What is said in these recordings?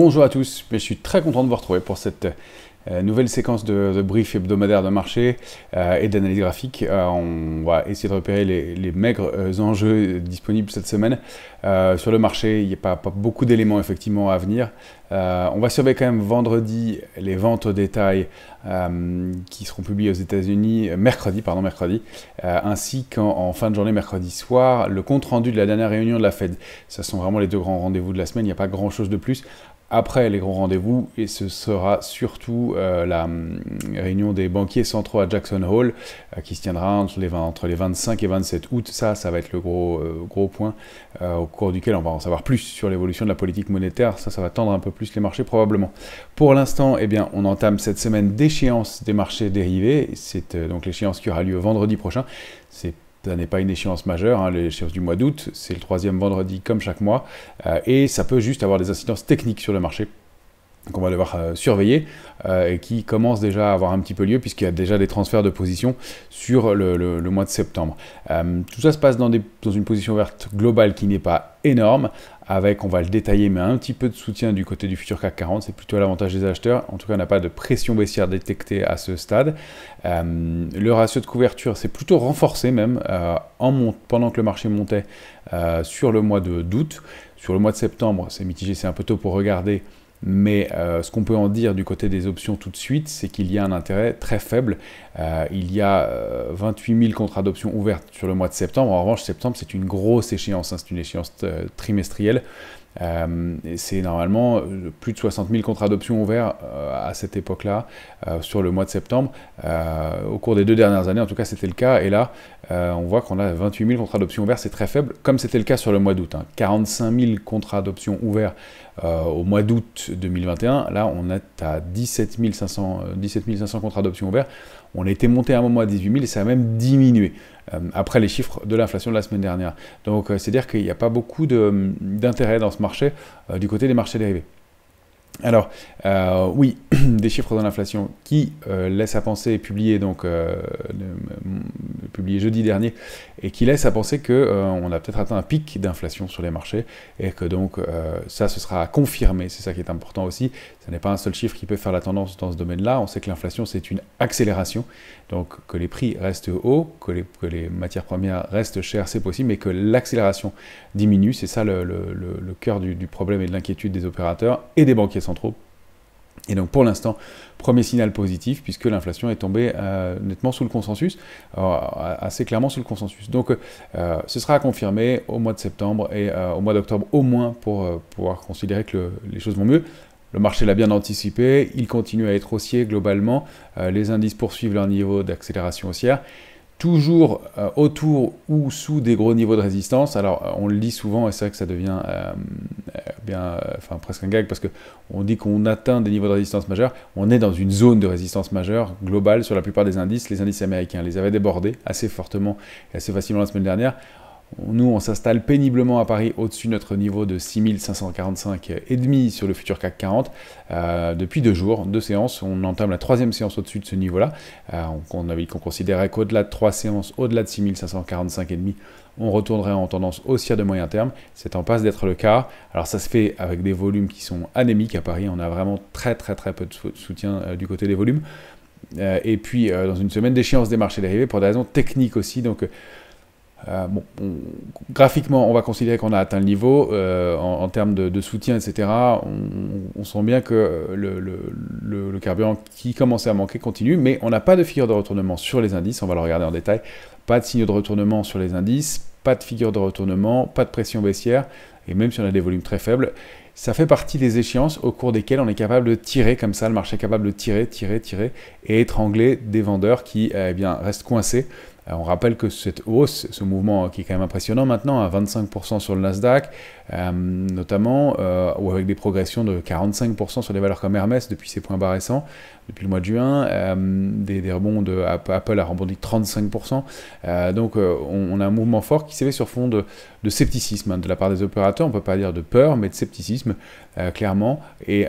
Bonjour à tous, je suis très content de vous retrouver pour cette nouvelle séquence de brief hebdomadaire de marché et d'analyse graphique. On va essayer de repérer les maigres enjeux disponibles cette semaine. Sur le marché, il n'y a pas beaucoup d'éléments effectivement à venir. On va surveiller quand même vendredi les ventes au détail qui seront publiées aux États-Unis, mercredi, ainsi qu'en fin de journée, mercredi soir, le compte-rendu de la dernière réunion de la Fed. Ce sont vraiment les deux grands rendez-vous de la semaine, il n'y a pas grand-chose de plus. Après les grands rendez-vous, et ce sera surtout la réunion des banquiers centraux à Jackson Hole, qui se tiendra entre les 25 et 27 août. Ça va être le gros point au cours duquel on va en savoir plus sur l'évolution de la politique monétaire. Ça va tendre un peu plus les marchés probablement. Pour l'instant, eh bien, on entame cette semaine d'échéance des marchés dérivés. C'est donc l'échéance qui aura lieu vendredi prochain. Ça n'est pas une échéance majeure, l'échéance du mois d'août, c'est le 3e vendredi comme chaque mois, et ça peut juste avoir des incidences techniques sur le marché qu'on va devoir surveiller et qui commencent déjà à avoir un petit peu lieu puisqu'il y a déjà des transferts de position sur le mois de septembre. Tout ça se passe dans une position verte globale qui n'est pas énorme, avec, on va le détailler, mais un petit peu de soutien du côté du futur CAC 40, c'est plutôt à l'avantage des acheteurs. En tout cas, on n'a pas de pression baissière détectée à ce stade. Le ratio de couverture s'est plutôt renforcé même pendant que le marché montait sur le mois d'août. Sur le mois de septembre, c'est mitigé, c'est un peu tôt pour regarder. Mais ce qu'on peut en dire du côté des options tout de suite, c'est qu'il y a un intérêt très faible. Il y a 28 000 contrats d'options ouvertes sur le mois de septembre. En revanche, septembre, c'est une grosse échéance, c'est une échéance trimestrielle. C'est normalement plus de 60 000 contrats d'options ouverts à cette époque-là, sur le mois de septembre. Au cours des 2 dernières années, en tout cas, c'était le cas. Et là, on voit qu'on a 28 000 contrats d'options ouverts, c'est très faible, comme c'était le cas sur le mois d'août. 45 000 contrats d'options ouverts au mois d'août 2021. Là, on est à 17 500 contrats d'options ouverts. On était monté à un moment à 18 000 et ça a même diminué après les chiffres de l'inflation de la semaine dernière. Donc, c'est-à-dire qu'il n'y a pas beaucoup d'intérêt dans ce marché du côté des marchés dérivés. Alors, oui, des chiffres de l'inflation qui laissent à penser, publiés jeudi dernier, et qui laissent à penser qu'on a peut-être atteint un pic d'inflation sur les marchés, et que donc ça, ce sera à confirmer, c'est ça qui est important aussi. Ce n'est pas un seul chiffre qui peut faire la tendance dans ce domaine-là. On sait que l'inflation, c'est une accélération, donc que les prix restent hauts, que les matières premières restent chères, c'est possible, mais que l'accélération diminue. C'est ça le cœur du problème et de l'inquiétude des opérateurs et des banquiers centraux. Et donc pour l'instant, premier signal positif, puisque l'inflation est tombée nettement sous le consensus, assez clairement sous le consensus. Donc ce sera à confirmer au mois de septembre et au mois d'octobre au moins pour pouvoir considérer que les choses vont mieux. Le marché l'a bien anticipé, il continue à être haussier globalement, les indices poursuivent leur niveau d'accélération haussière, toujours autour ou sous des gros niveaux de résistance. Alors on le dit souvent et c'est vrai que ça devient presque un gag parce qu'on dit qu'on atteint des niveaux de résistance majeurs. On est dans une zone de résistance majeure globale sur la plupart des indices. Les indices américains les avaient débordés assez fortement et assez facilement la semaine dernière. Nous, on s'installe péniblement à Paris au-dessus de notre niveau de 6545,5 sur le futur CAC 40 depuis 2 jours, 2 séances. On entame la 3e séance au-dessus de ce niveau-là. On considérait qu'au-delà de 3 séances, au-delà de 6545,5, on retournerait en tendance haussière de moyen terme. C'est en passe d'être le cas. Alors ça se fait avec des volumes qui sont anémiques à Paris. On a vraiment très peu de soutien du côté des volumes. Et puis dans une semaine d'échéance des marchés dérivés pour des raisons techniques aussi. Donc graphiquement, on va considérer qu'on a atteint le niveau en termes de soutien, etc. On sent bien que le carburant qui commençait à manquer continue, mais on n'a pas de figure de retournement sur les indices, on va le regarder en détail. Pas de signaux de retournement sur les indices, pas de figure de retournement, pas de pression baissière, et même si on a des volumes très faibles, ça fait partie des échéances au cours desquelles on est capable de tirer comme ça, le marché est capable de tirer, et étrangler des vendeurs qui restent coincés. On rappelle que cette hausse, ce mouvement qui est quand même impressionnant maintenant, à 25% sur le Nasdaq, notamment, ou avec des progressions de 45% sur les valeurs comme Hermès depuis ses points bas récents, depuis le mois de juin, des rebonds de Apple a rebondi de 35%. Donc on a un mouvement fort qui s'est fait sur fond de scepticisme de la part des opérateurs, on ne peut pas dire de peur, mais de scepticisme, clairement. Et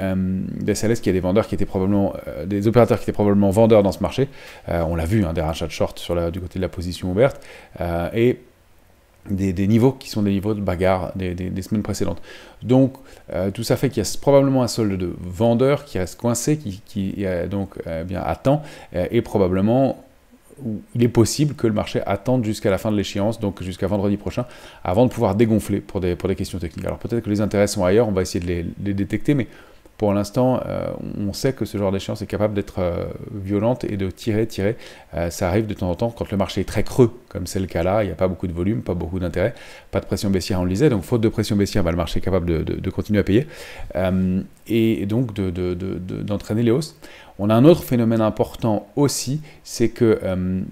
ça laisse qu'il y a des vendeurs qui étaient probablement, des opérateurs qui étaient probablement vendeurs dans ce marché. On l'a vu, des rachats de short du côté de la position ouverte. Et des niveaux qui sont des niveaux de bagarre des semaines précédentes. Donc, tout ça fait qu'il y a probablement un solde de vendeurs qui reste coincé, qui donc bien attend, et probablement il est possible que le marché attende jusqu'à la fin de l'échéance, donc jusqu'à vendredi prochain, avant de pouvoir dégonfler pour des questions techniques. Alors peut-être que les intérêts sont ailleurs, on va essayer de les détecter, mais pour l'instant, on sait que ce genre d'échéance est capable d'être violente et de tirer. Ça arrive de temps en temps quand le marché est très creux, comme c'est le cas là, il n'y a pas beaucoup de volume, pas beaucoup d'intérêt, pas de pression baissière, on le disait, donc faute de pression baissière, le marché est capable de continuer à payer, et donc d'entraîner les hausses. On a un autre phénomène important aussi, c'est que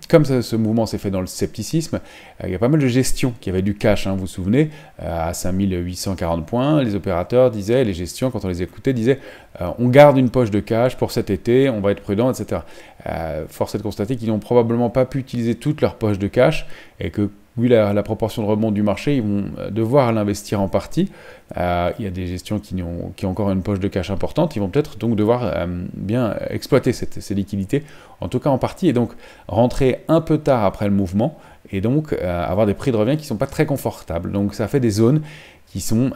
comme ce mouvement s'est fait dans le scepticisme, il y a pas mal de gestions qui avaient du cash, vous vous souvenez, à 5840 points, les opérateurs disaient, les gestions, quand on les écoutait, disaient on garde une poche de cash pour cet été, on va être prudent, etc. Force est de constater qu'ils n'ont probablement pas pu utiliser toute leur poche de cash, et que vu la proportion de rebond du marché, ils vont devoir l'investir en partie. Il y a des gestions qui ont encore une poche de cash importante, ils vont peut-être donc devoir bien exploiter ces liquidités, en tout cas en partie, et donc rentrer un peu tard après le mouvement, et donc avoir des prix de revient qui ne sont pas très confortables. Donc ça fait des zones qui sont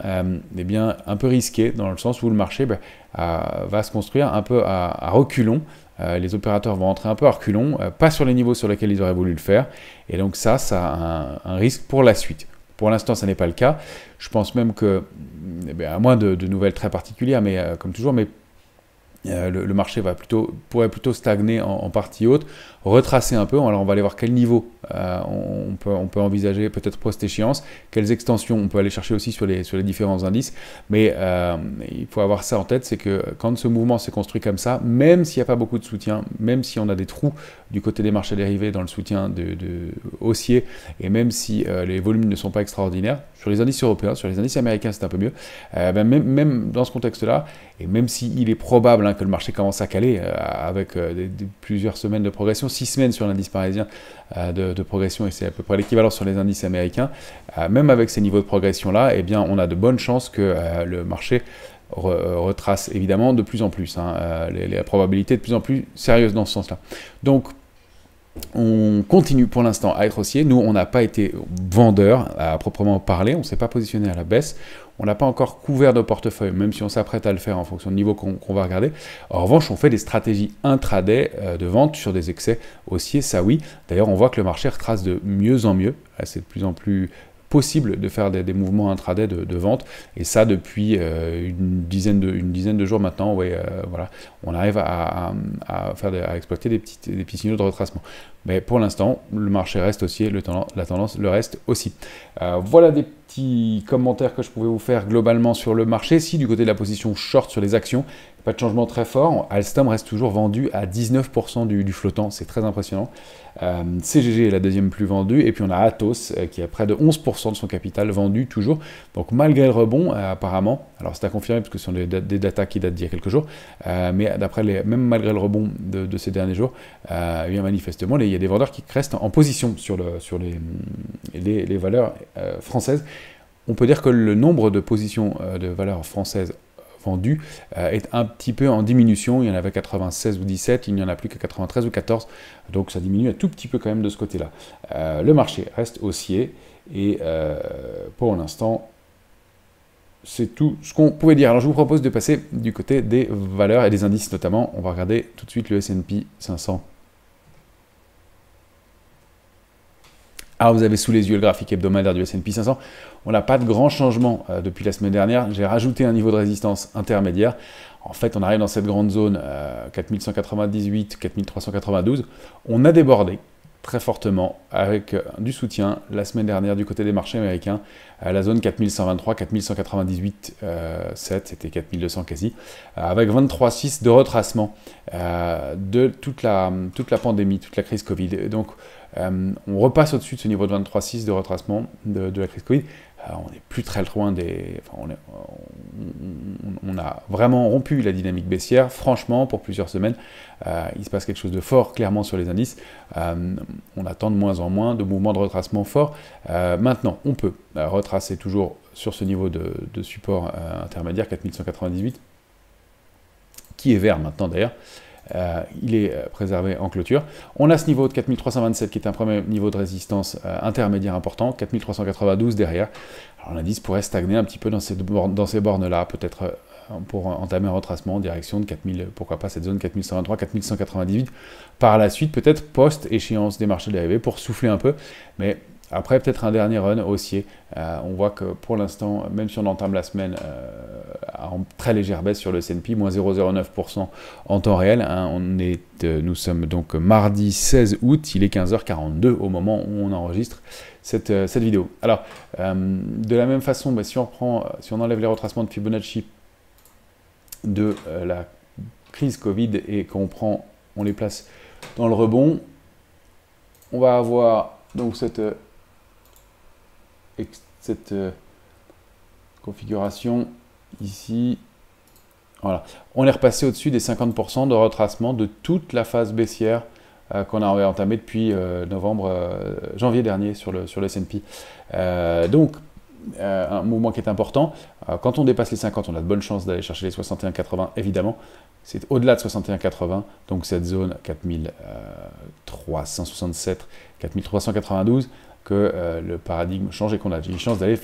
bien, un peu risquées, dans le sens où le marché va se construire un peu à reculons. Les opérateurs vont entrer un peu à reculons, pas sur les niveaux sur lesquels ils auraient voulu le faire, et donc ça a un risque pour la suite. Pour l'instant, ça n'est pas le cas. Je pense même que, à moins de nouvelles très particulières, mais comme toujours, mais le marché pourrait plutôt stagner en partie haute, retracer un peu. Alors on va aller voir quel niveau on peut envisager peut-être post-échéance, quelles extensions on peut aller chercher aussi sur les différents indices, mais il faut avoir ça en tête, c'est que quand ce mouvement s'est construit comme ça, même s'il n'y a pas beaucoup de soutien, même si on a des trous du côté des marchés dérivés dans le soutien de haussier, et même si les volumes ne sont pas extraordinaires, sur les indices européens, sur les indices américains c'est un peu mieux, même dans ce contexte-là, et même s'il est probable que le marché commence à caler avec plusieurs semaines de progression, 6 semaines sur l'indice parisien de progression, et c'est à peu près l'équivalent sur les indices américains, même avec ces niveaux de progression-là, eh bien, on a de bonnes chances que le marché retrace évidemment de plus en plus, les probabilités de plus en plus sérieuses dans ce sens-là. Donc, on continue pour l'instant à être haussier. Nous, on n'a pas été vendeur à proprement parler, on ne s'est pas positionné à la baisse, on n'a pas encore couvert nos portefeuilles, même si on s'apprête à le faire en fonction du niveau qu'on va regarder. En revanche, on fait des stratégies intraday de vente sur des excès haussiers, ça oui. D'ailleurs, on voit que le marché retrace de mieux en mieux, c'est de plus en plus possible de faire des mouvements intraday de vente, et ça depuis une dizaine de jours maintenant. Ouais, voilà, on arrive à exploiter des petits signaux de retracement. Mais pour l'instant, le marché reste haussier, la tendance le reste aussi. Voilà des petits commentaires que je pouvais vous faire globalement sur le marché. Si du côté de la position short sur les actions, pas de changement très fort, Alstom reste toujours vendu à 19% du flottant, c'est très impressionnant. CGG est la deuxième plus vendue, et puis on a Atos qui a près de 11% de son capital vendu toujours. Donc malgré le rebond, apparemment, alors c'est à confirmer parce que ce sont des datas qui datent d'il y a quelques jours, mais même malgré le rebond de ces derniers jours, bien manifestement, il y a des vendeurs qui restent en position sur les valeurs françaises. On peut dire que le nombre de positions de valeurs françaises vendu est un petit peu en diminution. Il y en avait 96 ou 17, il n'y en a plus que 93 ou 14, donc ça diminue un tout petit peu quand même de ce côté-là. Le marché reste haussier, et pour l'instant, c'est tout ce qu'on pouvait dire. Alors je vous propose de passer du côté des valeurs et des indices notamment. On va regarder tout de suite le S&P 500. Alors vous avez sous les yeux le graphique hebdomadaire du S&P 500. On n'a pas de grand changement depuis la semaine dernière. J'ai rajouté un niveau de résistance intermédiaire. En fait, on arrive dans cette grande zone 4198, 4392. On a débordé très fortement avec du soutien la semaine dernière du côté des marchés américains à la zone 4123, 4198, 7, c'était 4200 quasi, avec 23,6 de retracement de toute la pandémie, toute la crise Covid. Donc, on repasse au-dessus de ce niveau de 23,6 de retracement de la crise Covid. On n'est plus très loin on a vraiment rompu la dynamique baissière. Franchement, pour plusieurs semaines, il se passe quelque chose de fort, clairement, sur les indices. On attend de moins en moins de mouvements de retracement forts. Maintenant, on peut retracer toujours sur ce niveau de support intermédiaire, 4198, qui est vert maintenant d'ailleurs. il est préservé en clôture. On a ce niveau de 4327 qui est un premier niveau de résistance intermédiaire important, 4392 derrière. Alors l'indice pourrait stagner un petit peu dans ces bornes-là, peut-être pour entamer un retracement en direction de 4000, pourquoi pas cette zone 4123, 4198. Par la suite, peut-être post-échéance des marchés dérivés pour souffler un peu, mais après peut-être un dernier run haussier. On voit que pour l'instant, même si on entame la semaine en très légère baisse sur le S&P, moins 0,09% en temps réel, hein, nous sommes donc mardi 16 août, il est 15h42 au moment où on enregistre cette vidéo. Alors, de la même façon, si on enlève les retracements de Fibonacci de la crise Covid et on les place dans le rebond, on va avoir donc cette configuration ici. Voilà. On est repassé au-dessus des 50% de retracement de toute la phase baissière qu'on avait entamée depuis janvier dernier sur le S&P. Donc, un mouvement qui est important. Quand on dépasse les 50, on a de bonnes chances d'aller chercher les 61,80, évidemment. C'est au-delà de 61,80, donc cette zone 4367, 4392, que le paradigme change et qu'on a une chance d'aller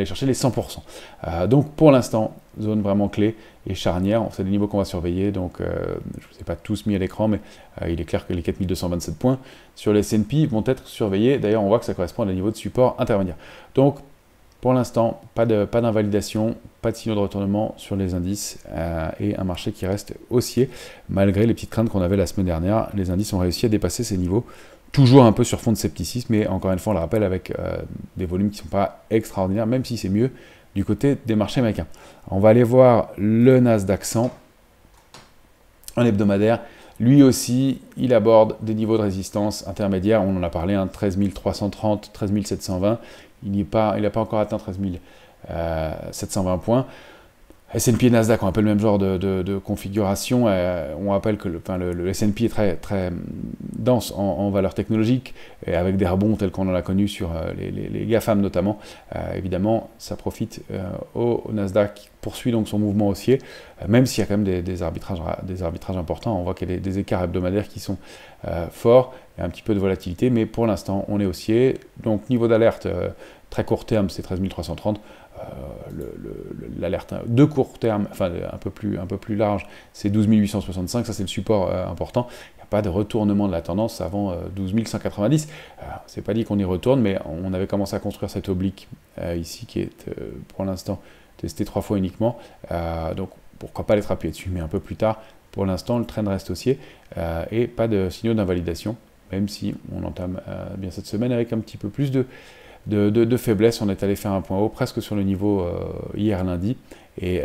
chercher les 100%. Donc pour l'instant, zone vraiment clé et charnière, c'est des niveaux qu'on va surveiller, donc je ne vous ai pas tous mis à l'écran, mais il est clair que les 4227 points sur les S&P vont être surveillés. D'ailleurs, on voit que ça correspond à des niveaux de support intermédiaire. Donc pour l'instant, pas d'invalidation, pas de signaux de retournement sur les indices et un marché qui reste haussier, malgré les petites craintes qu'on avait la semaine dernière. Les indices ont réussi à dépasser ces niveaux, toujours un peu sur fond de scepticisme, mais encore une fois, on le rappelle, avec des volumes qui ne sont pas extraordinaires, même si c'est mieux du côté des marchés américains. On va aller voir le Nasdaq 100 en hebdomadaire. Lui aussi, il aborde des niveaux de résistance intermédiaires. On en a parlé, 13 330, 13 720. Il n'a pas encore atteint 13 720 points. S&P et Nasdaq ont un peu le même genre de configuration. On rappelle que le S&P est très, très dense en valeurs technologiques, et avec des rebonds tels qu'on en a connu sur les GAFAM notamment. Évidemment, ça profite au Nasdaq, qui poursuit donc son mouvement haussier, même s'il y a quand même des arbitrages importants. On voit qu'il y a des écarts hebdomadaires qui sont forts, il y a un petit peu de volatilité, mais pour l'instant, on est haussier. Donc, niveau d'alerte, très court terme, c'est 13 330. L'alerte de court terme, enfin un peu plus large, c'est 12 865, ça c'est le support important. Il n'y a pas de retournement de la tendance avant 12 190. C'est pas dit qu'on y retourne, mais on avait commencé à construire cette oblique ici qui est pour l'instant testée 3 fois uniquement. Donc pourquoi pas l'être appuyé dessus, mais un peu plus tard. Pour l'instant, le trend reste haussier et pas de signaux d'invalidation, même si on entame bien cette semaine avec un petit peu plus de faiblesse. On est allé faire un point haut presque sur le niveau hier lundi et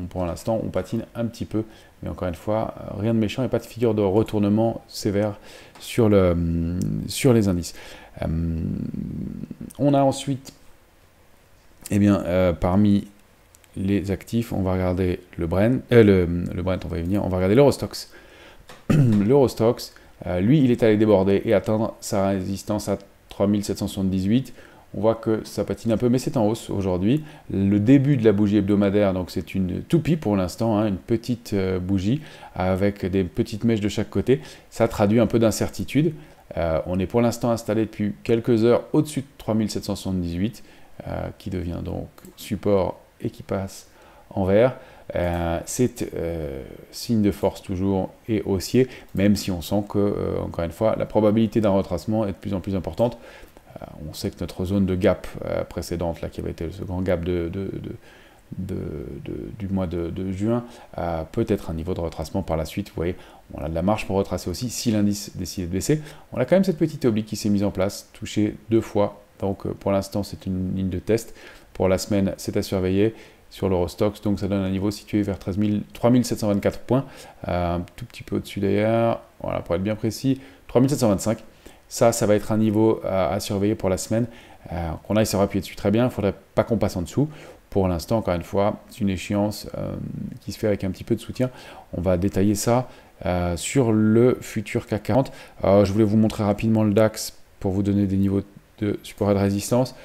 pour l'instant on patine un petit peu, mais encore une fois rien de méchant et pas de figure de retournement sévère sur les indices. On a ensuite parmi les actifs, on va regarder le Brent, on va y venir, on va regarder l'Eurostoxx. L'Eurostoxx, lui il est allé déborder et atteindre sa résistance à 3778, on voit que ça patine un peu, mais c'est en hausse aujourd'hui. Le début de la bougie hebdomadaire, donc c'est une toupie pour l'instant, une petite bougie avec des petites mèches de chaque côté. Ça traduit un peu d'incertitude. On est pour l'instant installé depuis quelques heures au-dessus de 3778, qui devient donc support et qui passe en vert. C'est signe de force toujours et haussier, même si on sent que, encore une fois, la probabilité d'un retracement est de plus en plus importante. On sait que notre zone de gap précédente, là, qui avait été ce grand gap du mois de juin, peut être un niveau de retracement par la suite. Vous voyez, on a de la marge pour retracer aussi si l'indice décide de baisser. On a quand même cette petite oblique qui s'est mise en place, touchée 2 fois. Donc pour l'instant, c'est une ligne de test. Pour la semaine, c'est à surveiller sur l'Eurostoxx, donc ça donne un niveau situé vers 3724 points, un tout petit peu au-dessus d'ailleurs, voilà, pour être bien précis, 3725. Ça va être un niveau à surveiller pour la semaine. Qu'on aille se appuyer dessus très bien, il ne faudrait pas qu'on passe en dessous. Pour l'instant, encore une fois, c'est une échéance qui se fait avec un petit peu de soutien. On va détailler ça sur le futur CAC 40. Je voulais vous montrer rapidement le DAX pour vous donner des niveaux de support et de résistance.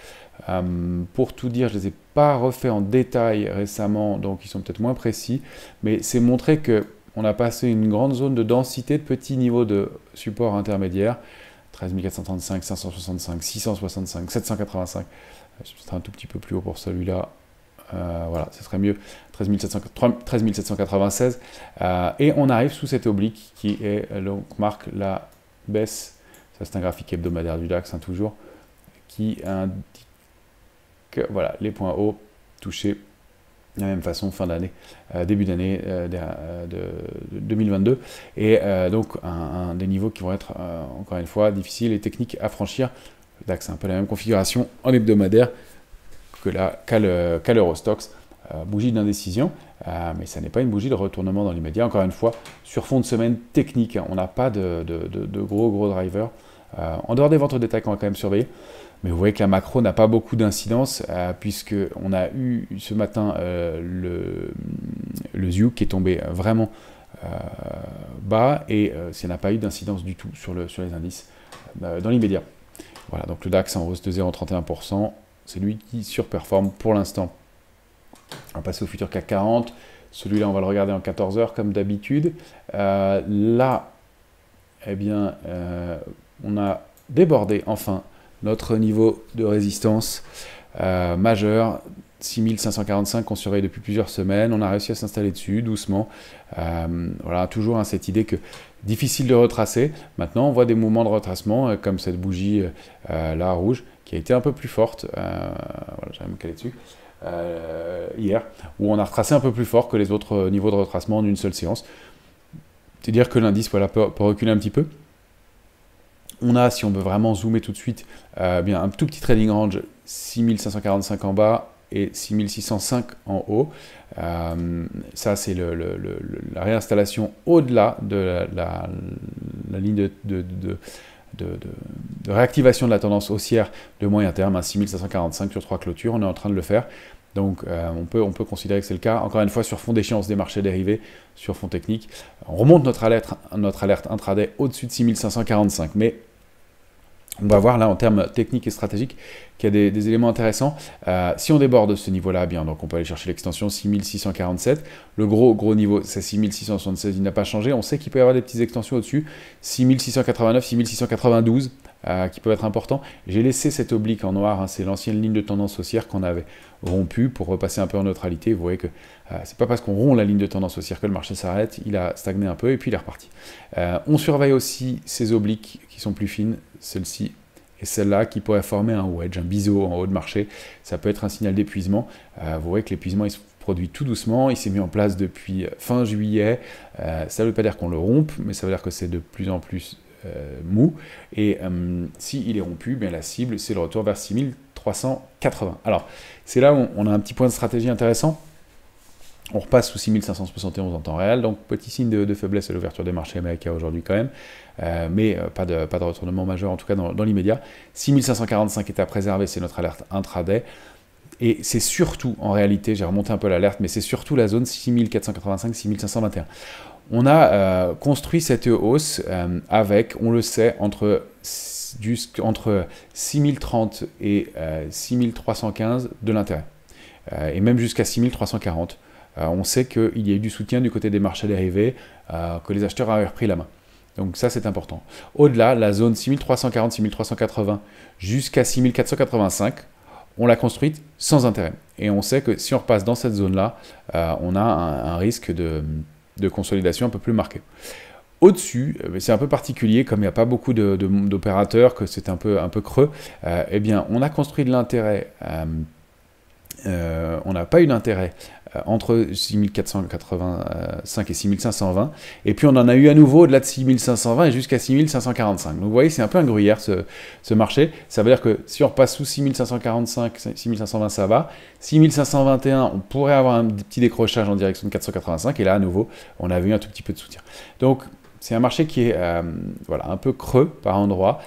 Pour tout dire, je ne les ai pas refaits en détail récemment, donc ils sont peut-être moins précis, mais c'est montrer que on a passé une grande zone de densité de petits niveaux de support intermédiaire, 13 435, 565, 665, 785, je serai un tout petit peu plus haut pour celui-là, voilà, ce serait mieux, 13 796, et on arrive sous cette oblique qui donc, marque la baisse, ça c'est un graphique hebdomadaire du DAX, hein, toujours, qui indique voilà, les points hauts touchés de la même façon fin d'année, début d'année de 2022, et donc un des niveaux qui vont être encore une fois difficiles et techniques à franchir. Le DAX c'est un peu la même configuration en hebdomadaire qu'à l'Eurostoxx, bougie d'indécision, mais ça n'est pas une bougie de retournement dans l'immédiat. Encore une fois, sur fond de semaine technique, hein, on n'a pas de gros drivers. En dehors des ventes au détail qu'on va quand même surveiller, mais vous voyez que la macro n'a pas beaucoup d'incidence, puisqu'on a eu ce matin le ZIU qui est tombé vraiment bas, et ça n'a pas eu d'incidence du tout sur les indices dans l'immédiat. Voilà, donc le DAX en hausse de 0,31%, c'est lui qui surperforme pour l'instant. On va passer au futur CAC 40, celui-là on va le regarder en 14 heures comme d'habitude. Là, eh bien, on a débordé enfin notre niveau de résistance majeur, 6545 qu'on surveille depuis plusieurs semaines. On a réussi à s'installer dessus doucement. Voilà, toujours hein, cette idée que difficile de retracer. Maintenant, on voit des mouvements de retracement comme cette bougie là rouge qui a été un peu plus forte. Voilà, j'arrive à me caler dessus. Hier, où on a retracé un peu plus fort que les autres niveaux de retracement en une seule séance. C'est-à-dire que l'indice voilà, peut reculer un petit peu. On a, si on veut vraiment zoomer tout de suite, bien un tout petit trading range, 6545 en bas et 6605 en haut. Ça, c'est la réinstallation au-delà de la ligne de réactivation de la tendance haussière de moyen terme, hein, 6545 sur 3 clôtures, on est en train de le faire. Donc on peut considérer que c'est le cas. Encore une fois, sur fond d'échéance des marchés dérivés, sur fond technique, on remonte notre alerte intraday au-dessus de 6545. Mais on va voir là en termes techniques et stratégiques qu'il y a des éléments intéressants. Si on déborde ce niveau-là, bien, donc on peut aller chercher l'extension 6647. Le gros niveau, c'est 6676, il n'a pas changé. On sait qu'il peut y avoir des petites extensions au-dessus, 6689, 6692. Qui peuvent être importants. J'ai laissé cette oblique en noir, hein, c'est l'ancienne ligne de tendance haussière qu'on avait rompue pour repasser un peu en neutralité. Vous voyez que c'est pas parce qu'on rompt la ligne de tendance haussière que le marché s'arrête, il a stagné un peu et puis il est reparti. On surveille aussi ces obliques qui sont plus fines, celle-ci et celle-là qui pourraient former un wedge, un biseau en haut de marché. Ça peut être un signal d'épuisement. Vous voyez que l'épuisement il se produit tout doucement, il s'est mis en place depuis fin juillet. Ça ne veut pas dire qu'on le rompe, mais ça veut dire que c'est de plus en plus mou, et s'il est rompu, bien la cible c'est le retour vers 6380. Alors c'est là où on a un petit point de stratégie intéressant. On repasse sous 6571 en temps réel, donc petit signe de faiblesse à l'ouverture des marchés américains aujourd'hui quand même, mais pas de retournement majeur en tout cas dans l'immédiat. 6545 est à préserver, c'est notre alerte intraday. Et c'est surtout, en réalité, j'ai remonté un peu l'alerte, mais c'est surtout la zone 6485-6521. On a construit cette hausse avec, on le sait, entre 6030 et 6315 de l'intérêt, et même jusqu'à 6340. On sait qu'il y a eu du soutien du côté des marchés dérivés, que les acheteurs avaient repris la main. Donc ça, c'est important. Au-delà, la zone 6340-6380 jusqu'à 6485, on l'a construite sans intérêt. Et on sait que si on repasse dans cette zone-là, on a un risque de consolidation un peu plus marqué. Au-dessus, c'est un peu particulier, comme il n'y a pas beaucoup d'opérateurs, que c'est un peu creux, eh bien, on a construit de l'intérêt, on n'a pas eu d'intérêt entre 6485 et 6520, et puis on en a eu à nouveau au-delà de 6520 et jusqu'à 6545. Donc vous voyez, c'est un peu un gruyère ce marché. Ça veut dire que si on repasse sous 6545, 6520, ça va. 6521, on pourrait avoir un petit décrochage en direction de 485, et là à nouveau, on avait eu un tout petit peu de soutien. Donc c'est un marché qui est voilà, un peu creux par endroits,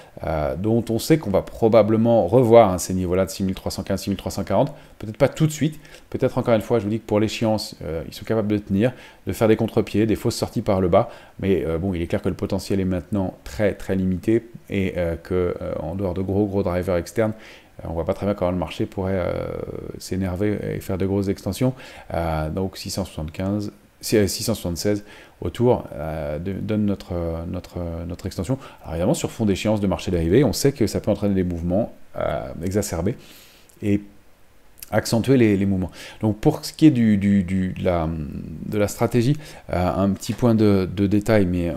dont on sait qu'on va probablement revoir ces niveaux-là de 6315, 6340, peut-être pas tout de suite, peut-être encore une fois, je vous dis que pour l'échéance, ils sont capables de tenir, de faire des contre-pieds, des fausses sorties par le bas, mais bon, il est clair que le potentiel est maintenant très très limité, et qu'en dehors de gros drivers externes, on ne voit pas très bien comment le marché pourrait s'énerver et faire de grosses extensions. Donc 675, 676 autour donne notre extension. Alors évidemment, sur fond d'échéance de marché dérivé, on sait que ça peut entraîner des mouvements exacerbés et accentuer les mouvements. Donc pour ce qui est de la stratégie, un petit point de détail, mais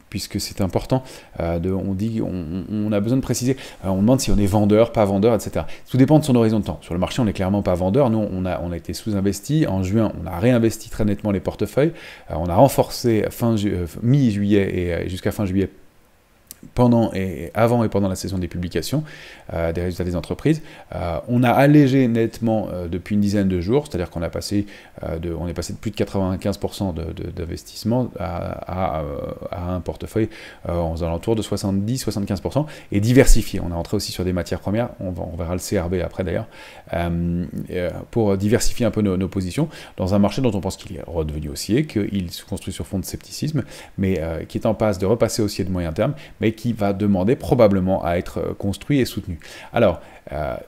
puisque c'est important, on a besoin de préciser, on demande si on est vendeur, pas vendeur, etc. Tout dépend de son horizon de temps. Sur le marché, on n'est clairement pas vendeur. Nous, on a été sous-investi. En juin, on a réinvesti très nettement les portefeuilles. On a renforcé mi-juillet et jusqu'à fin juillet, avant et pendant la saison des publications des résultats des entreprises. On a allégé nettement depuis une dizaine de jours, c'est-à-dire qu'on est passé de plus de 95% d'investissement à un portefeuille aux alentours de 70-75%, et diversifié. On est rentré aussi sur des matières premières, on verra le CRB après d'ailleurs, pour diversifier un peu nos positions dans un marché dont on pense qu'il est redevenu haussier, qu'il se construit sur fond de scepticisme, mais qui est en passe de repasser haussier de moyen terme, mais qui va demander probablement à être construit et soutenu. Alors,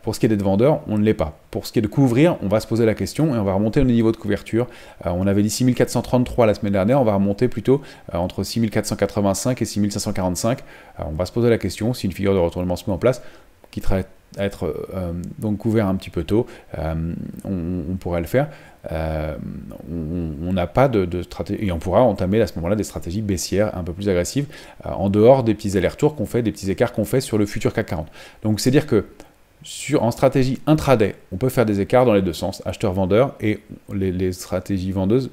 pour ce qui est d'être vendeur, on ne l'est pas. Pour ce qui est de couvrir, on va se poser la question et on va remonter au niveau de couverture. On avait dit 6433 la semaine dernière, on va remonter plutôt entre 6485 et 6545. On va se poser la question si une figure de retournement se met en place, qui traite à être donc couvert un petit peu tôt, on pourrait le faire. On n'a pas de stratégie, et on pourra entamer à ce moment-là des stratégies baissières un peu plus agressives, en dehors des petits allers-retours qu'on fait, des petits écarts qu'on fait sur le futur CAC 40. Donc c'est dire que en stratégie intraday, on peut faire des écarts dans les deux sens, acheteur-vendeur, et les stratégies vendeuses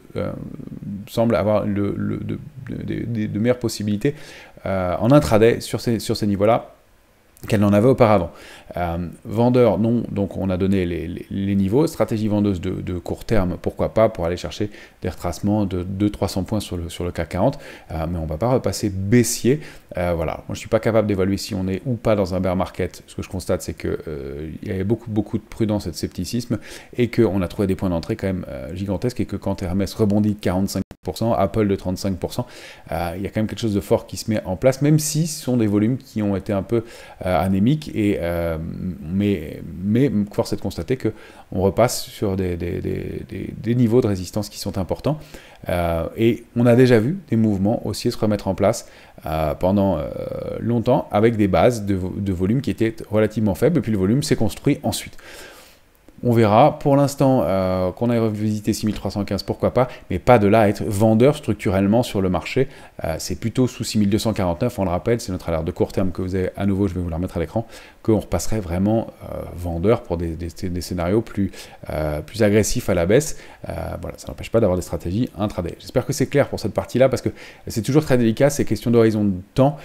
semblent avoir de meilleures possibilités en intraday sur ces niveaux-là qu'elle n'en avait auparavant. Vendeur, non, donc on a donné les niveaux. Stratégie vendeuse de court terme, pourquoi pas, pour aller chercher des retracements de 200-300 points sur le CAC 40, mais on ne va pas repasser baissier. Voilà, moi je ne suis pas capable d'évaluer si on est ou pas dans un bear market. Ce que je constate, c'est qu'il y avait beaucoup de prudence et de scepticisme, et qu'on a trouvé des points d'entrée quand même gigantesques, et que quand Hermès rebondit de 45%, Apple de 35%, il y a quand même quelque chose de fort qui se met en place, même si ce sont des volumes qui ont été un peu anémiques, mais force est de constater qu'on repasse sur des niveaux de résistance qui sont importants, et on a déjà vu des mouvements haussiers se remettre en place pendant longtemps, avec des bases de volumes qui étaient relativement faibles, et puis le volume s'est construit ensuite. On verra. Pour l'instant, qu'on aille revisiter 6315, pourquoi pas, mais pas de là à être vendeur structurellement sur le marché. C'est plutôt sous 6249, on le rappelle, c'est notre alerte de court terme que vous avez à nouveau, je vais vous la remettre à l'écran, qu'on repasserait vraiment vendeur pour des scénarios plus agressifs à la baisse. Voilà, ça n'empêche pas d'avoir des stratégies intraday. J'espère que c'est clair pour cette partie-là, parce que c'est toujours très délicat, c'est question d'horizon de temps,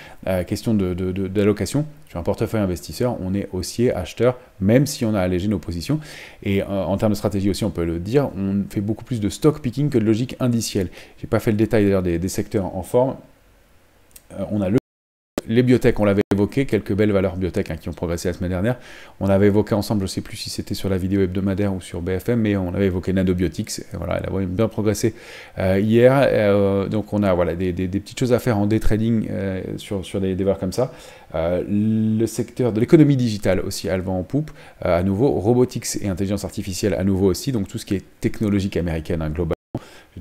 question d'allocation. Sur un portefeuille investisseur, on est haussier, acheteur, même si on a allégé nos positions. Et en termes de stratégie aussi, on peut le dire, on fait beaucoup plus de stock picking que de logique indicielle. Je n'ai pas fait le détail d'ailleurs des secteurs en forme. On a les biotech, on l'avait évoqué, quelques belles valeurs biotech qui ont progressé la semaine dernière. On avait évoqué ensemble, je ne sais plus si c'était sur la vidéo hebdomadaire ou sur BFM, mais on avait évoqué Nadobiotics. Voilà, elle a bien progressé hier. Donc on a voilà, des petites choses à faire en day trading sur des valeurs comme ça. Le secteur de l'économie digitale aussi, elle va en poupe. À nouveau, robotics et intelligence artificielle à nouveau aussi. Donc tout ce qui est technologique américaine, global.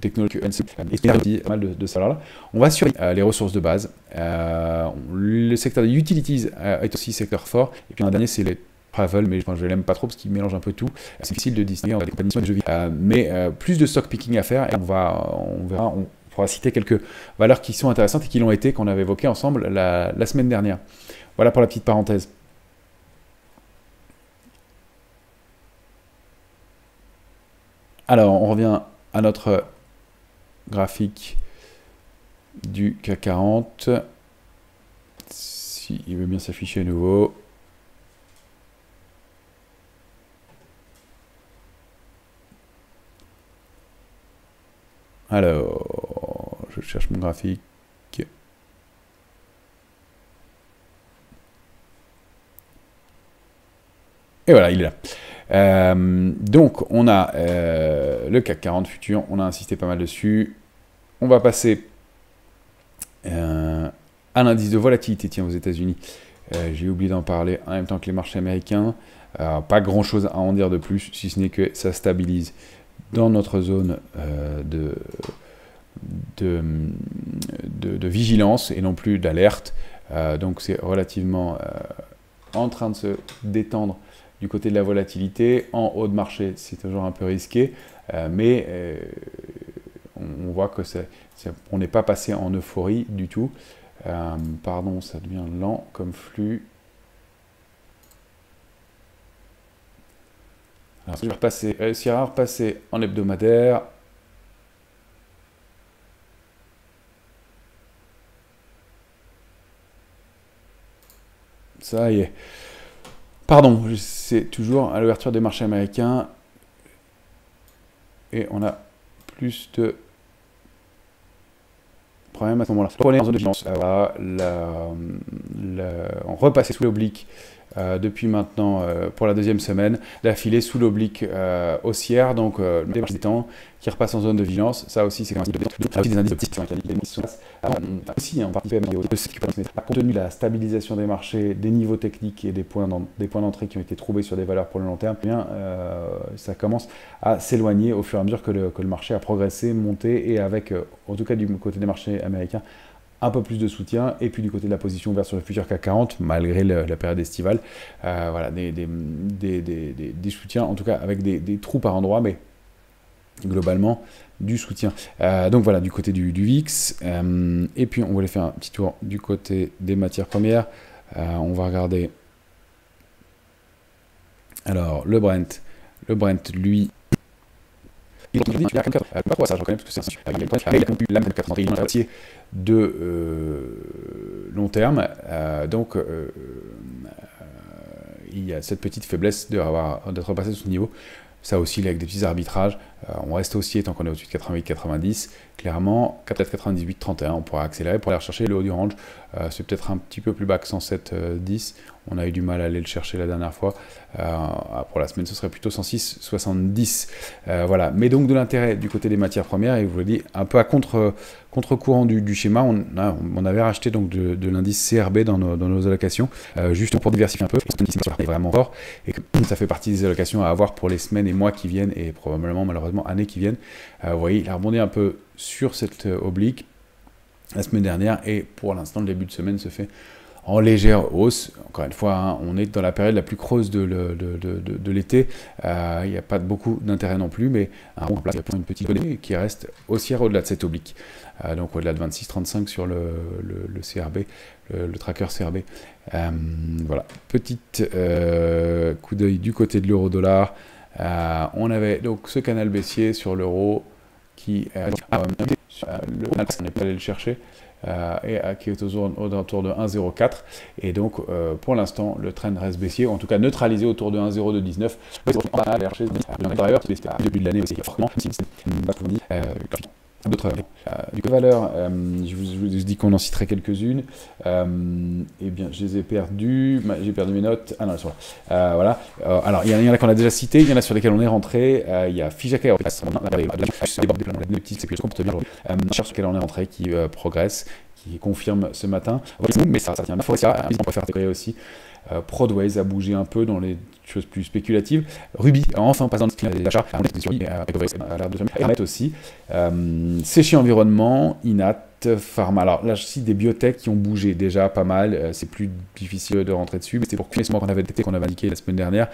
Technologie et pas mal de ça là. On va sur les ressources de base. Le secteur des utilities est aussi secteur fort. Et puis un dernier, c'est les travel, mais je l'aime pas trop parce qu'il mélange un peu tout. C'est difficile de distinguer entre les compagnies de jeux vidéo. Mais plus de stock picking à faire, et on verra, on pourra citer quelques valeurs qui sont intéressantes et qui l'ont été, qu'on avait évoquées ensemble la semaine dernière. Voilà pour la petite parenthèse. Alors, on revient à notre graphique du CAC 40, si il veut bien s'afficher à nouveau. Alors, je cherche mon graphique. Et voilà, il est là. Donc, on a le CAC 40 futur, on a insisté pas mal dessus. On va passer à l'indice de volatilité, tiens, aux États-Unis. J'ai oublié d'en parler en même temps que les marchés américains. Pas grand-chose à en dire de plus, si ce n'est que ça stabilise dans notre zone de vigilance et non plus d'alerte. Donc c'est relativement en train de se détendre du côté de la volatilité. En haut de marché, c'est toujours un peu risqué, mais on voit que on n'est pas passé en euphorie du tout. Pardon, ça devient lent comme flux. Alors, je vais réussir à repasser en hebdomadaire. Ça y est. Pardon, c'est toujours à l'ouverture des marchés américains. Et on a plus de problèmes à ce moment-là. On est en zone de vigilance. On repassait sous l'oblique depuis maintenant pour la deuxième semaine. D'affilée sous l'oblique haussière, donc des marchés des temps qui repasse en zone de vigilance. Ça aussi, c'est un indice des indices optiques aussi en partie compte tenu de la stabilisation des marchés, des niveaux techniques et des points d'entrée qui ont été trouvés sur des valeurs pour le long terme, eh bien, ça commence à s'éloigner au fur et à mesure que le marché a progressé, monté, et avec, en tout cas du côté des marchés américains, un peu plus de soutien, et puis du côté de la position ouverte sur le futur CAC 40, malgré la période estivale, voilà, des soutiens, en tout cas avec des trous par endroits, mais globalement du soutien. Donc voilà, du côté du VIX, et puis on voulait faire un petit tour du côté des matières premières. On va regarder, alors le Brent, lui, il a pas quoi ça, je reconnais parce que c'est la même 4 de long terme, donc il y a cette petite faiblesse d'être repassé sous ce niveau. Ça oscille avec des petits arbitrages. On reste haussier tant qu'on est au-dessus de 88-90. Clairement, peut-être 98-31, on pourra accélérer pour aller rechercher le haut du range. C'est peut-être un petit peu plus bas que 107-10. On a eu du mal à aller le chercher la dernière fois. Pour la semaine, ce serait plutôt 106-70. Voilà. Mais donc de l'intérêt du côté des matières premières, et je vous le dis, un peu à contre-courant du schéma, on avait racheté donc de l'indice CRB dans nos allocations, juste pour diversifier un peu, parce que l'indice est vraiment fort, et que ça fait partie des allocations à avoir pour les semaines et mois qui viennent, et probablement malheureusement années qui viennent. Vous voyez, il a rebondi un peu sur cette oblique la semaine dernière, et pour l'instant le début de semaine se fait en légère hausse. Encore une fois, hein, on est dans la période la plus creuse de l'été. Il n'y a pas beaucoup d'intérêt non plus, mais on place pour une petite donnée qui reste haussière au-delà de cette oblique. Donc au-delà de 26,35 sur le CRB, le tracker CRB. Voilà, petite coup d'œil du côté de l'euro-dollar. On avait donc ce canal baissier sur l'euro qui on n'est pas allé le chercher, et qui est autour de 1,04, et donc pour l'instant le trend reste baissier, en tout cas neutralisé autour de 1,0219. L'intérieur qui est depuis de l'année aussi fortement, d'autres valeurs, je vous dis qu'on en citerait quelques-unes. Eh bien, je les ai perdues, j'ai perdu mes notes. Ah non, elles sont là. Voilà. Alors, il y en a qu'on a déjà cité, il y en a sur lesquels on est rentré. Il y a Fijaka, sur lequel on est rentré, qui progresse, qui confirme ce matin. Mais ça tient bien. On peut faire décoller aussi. Prodways a bougé un peu dans les choses plus spéculatives. Ruby, enfin, pas dans les achats. Hermet aussi. Séché Environnement, Inat, Pharma. Alors là, je cite des biotech qui ont bougé déjà pas mal. C'est plus difficile de rentrer dessus, mais c'est pour confirmer ce qu'on avait indiqué la semaine dernière.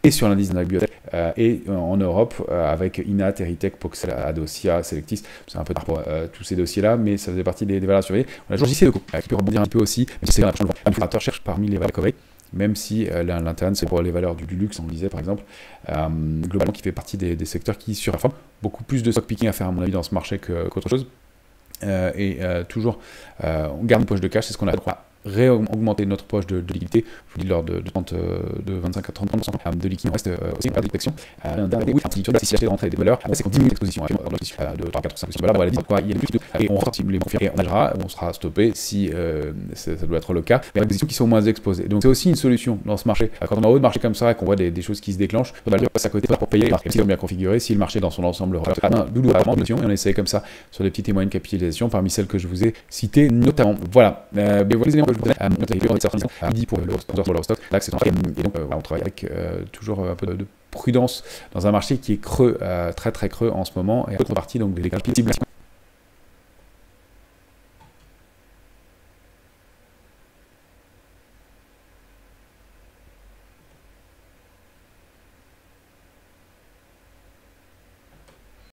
Et sur l'indice de la biotech, et en Europe, avec Inat, Eritech, Poxel, Adosia, Selectis. C'est un peu tard pour tous ces dossiers-là, mais ça faisait partie des valeurs à surveiller. On a toujours JC Deco, qui peut rebondir un peu aussi, mais c'est un opérateur cherche parmi les valeurs coverage, même si l'intérêt c'est pour les valeurs du luxe, on le disait par exemple, globalement qui fait partie des secteurs qui surperforment. Beaucoup plus de stock picking à faire à mon avis dans ce marché qu'autre chose. Toujours, on garde une poche de cash, c'est ce qu'on a droit. Réaugmenter notre poche de liquidité, je vous dis l'ordre de 25 à 30% de liquidité, on reste aussi une protection. Si acheter rentrer des valeurs, c'est qu'on diminue l'exposition de 3, 4, 5 valeurs, voilà, il y a plus de et on ressortit les confirmer, on sera stoppé si ça doit être le cas, mais avec des positions qui sont moins exposées. Donc c'est aussi une solution dans ce marché. Quand on est en haut de marché comme ça et qu'on voit des choses qui se déclenchent, on va le passer à côté pour payer, si on bien configuré, si le marché dans son ensemble douloureusement, et on essaye comme ça sur des petites et moyennes capitalisations parmi celles que je vous ai citées notamment. Voilà. Dit pour l'Eurostock, là c'est et donc on travaille avec toujours un peu de prudence dans un marché qui est creux, très très creux en ce moment, et en contrepartie donc des décalages